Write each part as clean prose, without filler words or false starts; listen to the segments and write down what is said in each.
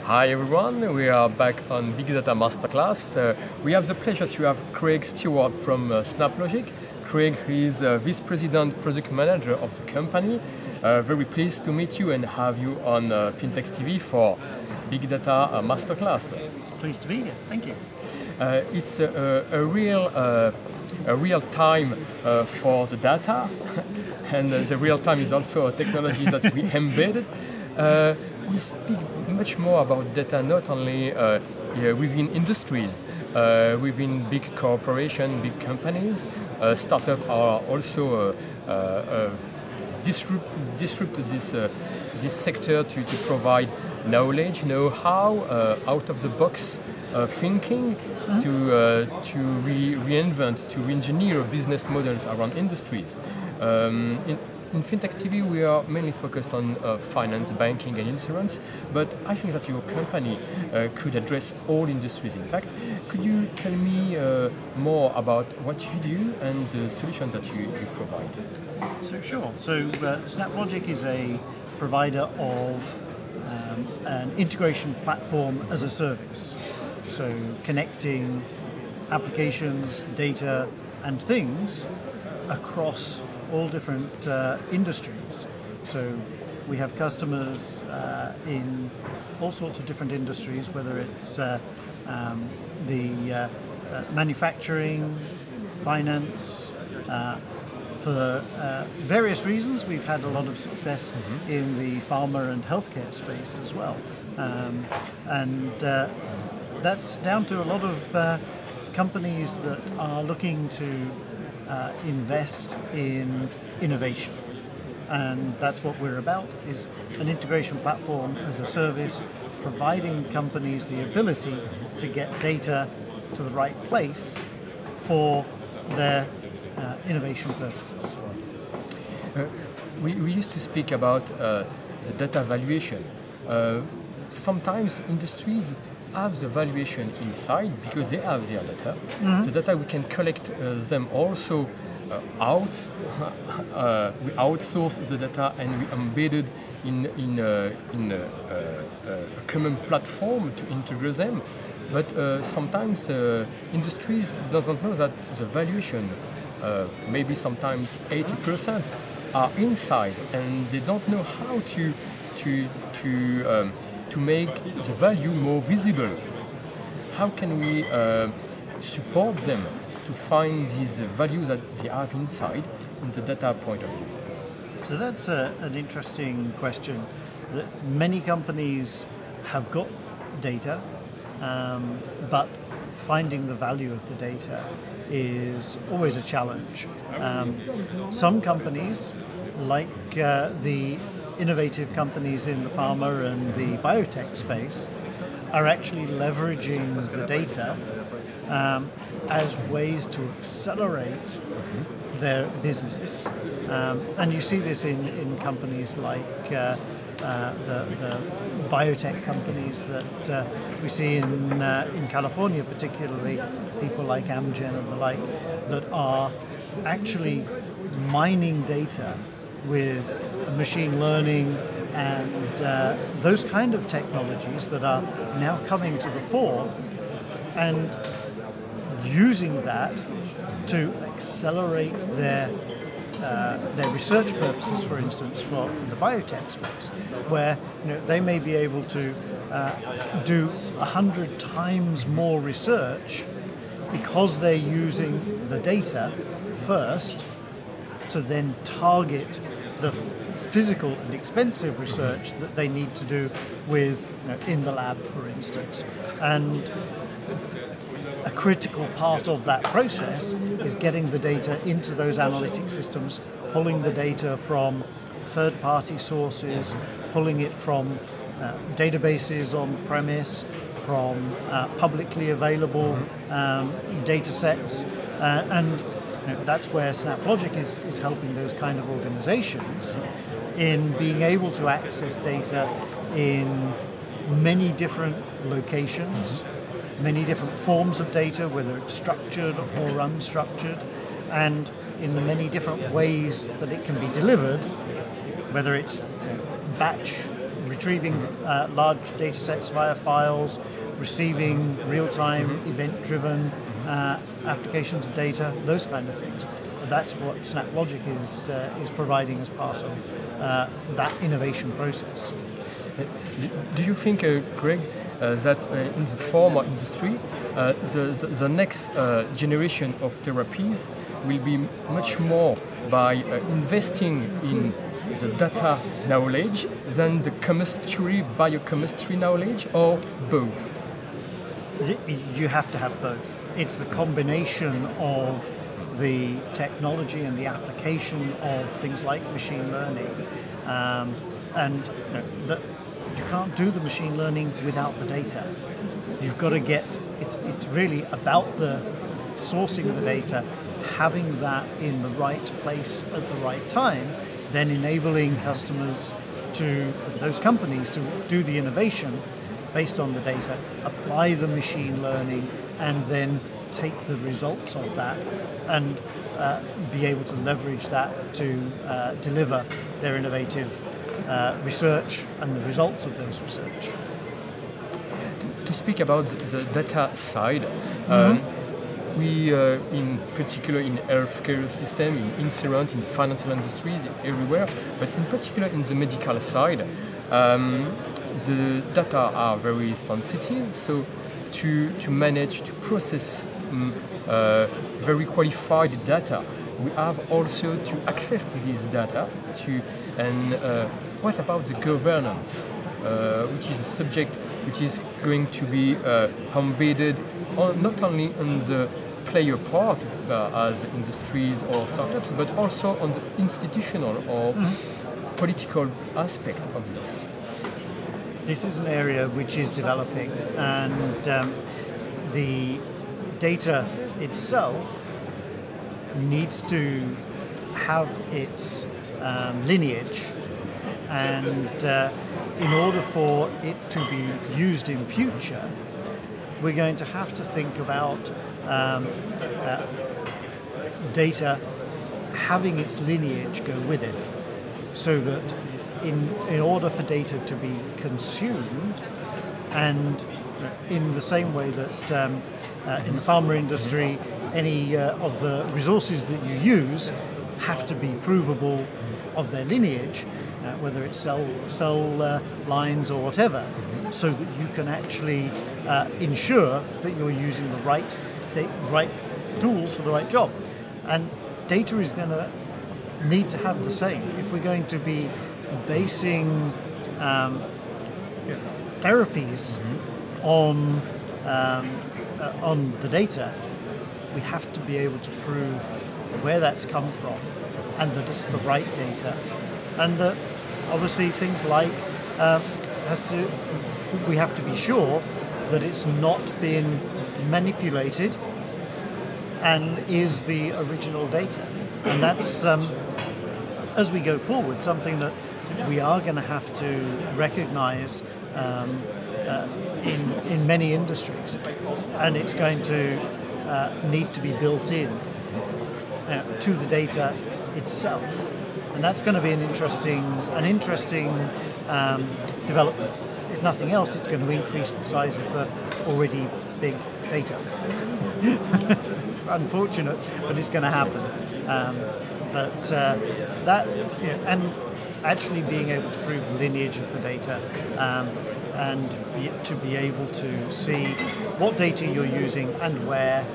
Hi everyone, we are back on Big Data Masterclass. We have the pleasure to have Craig Stewart from SnapLogic. Craig is Vice President Product Manager of the company. Very pleased to meet you and have you on FinTechs TV for Big Data Masterclass. Pleased to be here, thank you. It's a real time for the data, and the real time is also a technology that we embedded. We speak much more about data not only within industries, within big corporations, big companies. Startups are also disrupt this sector to provide knowledge, know-how, out of the box thinking, to reinvent, to re-engineer business models around industries. In FinTechs TV, we are mainly focused on finance, banking, and insurance, but I think that your company could address all industries. In fact, could you tell me more about what you do and the solutions that you provide? So sure. So SnapLogic is a provider of an integration platform as a service. So connecting applications, data, and things across all different industries. So we have customers in all sorts of different industries, whether it's the manufacturing, finance. For various reasons, we've had a lot of success in the pharma and healthcare space as well. And that's down to a lot of companies that are looking to invest in innovation, and that's what we're about, is an integration platform as a service, providing companies the ability to get data to the right place for their innovation purposes. We used to speak about the data valuation. Sometimes industries have the valuation inside because they have their data. The data we can collect them also out. We outsource the data and we embed it in a common platform to integrate them. But sometimes industries doesn't know that the valuation, maybe sometimes 80%, are inside, and they don't know how to make the value more visible. How can we support them to find these values that they have inside in the data point of view? So that's an interesting question. That many companies have got data, but finding the value of the data is always a challenge. Some companies, like the innovative companies in the pharma and the biotech space, are actually leveraging the data as ways to accelerate their business. And you see this in companies like the biotech companies that we see in California, particularly people like Amgen and the like, that are actually mining data with machine learning and those kind of technologies that are now coming to the fore, and using that to accelerate their research purposes, for instance, for the biotech space, where they may be able to do 100 times more research because they're using the data first to then target the physical and expensive research that they need to do with in the lab, for instance. And a critical part of that process is getting the data into those analytic systems, pulling the data from third-party sources, pulling it from databases on premise, from publicly available data sets, and that's where SnapLogic is helping those kind of organizations in being able to access data in many different locations, many different forms of data, whether it's structured or unstructured, and in the many different ways that it can be delivered, whether it's batch retrieving large data sets via files, receiving real-time, event-driven applications of data, those kind of things. That's what SnapLogic is providing as part of that innovation process. Do you think, Greg, that in the pharma industry, the next generation of therapies will be much more by investing in the data knowledge than the biochemistry knowledge, or both? You have to have both. It's the combination of the technology and the application of things like machine learning, and you can't do the machine learning without the data. You've got to get, it's really about the sourcing of the data, having that in the right place at the right time, then enabling customers those companies to do the innovation based on the data, apply the machine learning, and then take the results of that and be able to leverage that to deliver their innovative research and the results of those research. To speak about the data side, we, in particular in healthcare system, in insurance, in financial industries, everywhere, but in particular in the medical side, the data are very sensitive, so to manage, to process very qualified data, we have also to access to this data. What about the governance, which is a subject which is going to be embedded not only on the player part as industries or startups, but also on the institutional or political aspect of this? This is an area which is developing, and the data itself needs to have its lineage, and in order for it to be used in future, we're going to have to think about data having its lineage go with it, so that in order for data to be consumed, and in the same way that in the pharma industry, any of the resources that you use have to be provable of their lineage, whether it's cell lines or whatever, so that you can actually ensure that you're using the right tools for the right job. And data is going to need to have the same. If we're going to be basing therapies on the data, we have to be able to prove where that's come from and that it's the right data, and that obviously things like we have to be sure that it's not been manipulated and is the original data. And that's as we go forward, something that we are going to have to recognize in many industries, and it's going to need to be built in to the data itself, and that's going to be an interesting development. If nothing else, it's going to increase the size of the already big data. Unfortunate, but it's going to happen. And actually being able to prove the lineage of the data, and to be able to see what data you're using and where,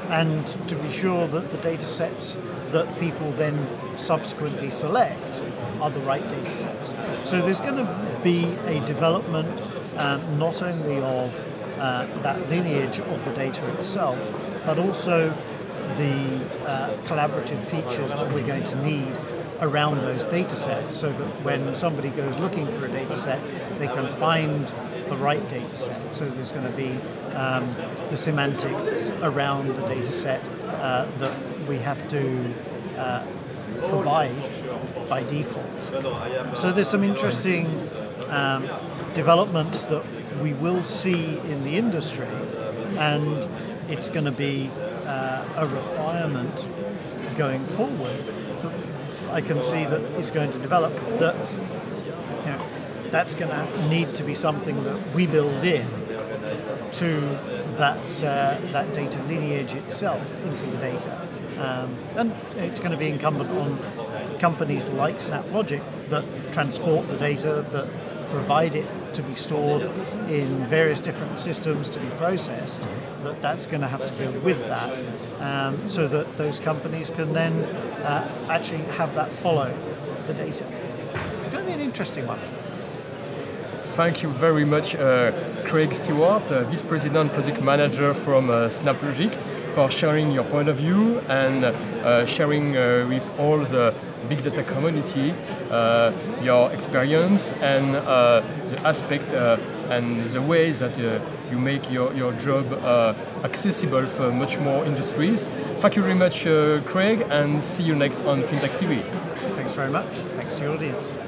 and to be sure that the data sets that people then subsequently select are the right data sets. So there's going to be a development not only of that lineage of the data itself, but also the collaborative features that we're going to need around those data sets, so that when somebody goes looking for a data set, they can find the right data set. So there's going to be the semantics around the data set that we have to provide by default. So there's some interesting developments that we will see in the industry, and it's going to be a requirement going forward. I can see that it's going to develop, that that's going to need to be something that we build in to that data lineage itself into the data. And it's going to be incumbent on companies like SnapLogic that transport the data, that provide it to be stored in various different systems to be processed, that's going to have to build with that, so that those companies can then actually have that follow the data. It's going to be an interesting one. Thank you very much, Craig Stewart, Vice President Project Manager from SnapLogic, for sharing your point of view and sharing with all the big data community your experience and the aspect and the ways that you make your job accessible for much more industries. Thank you very much, Craig, and see you next on FinTechs TV. Thanks very much. Thanks to your audience.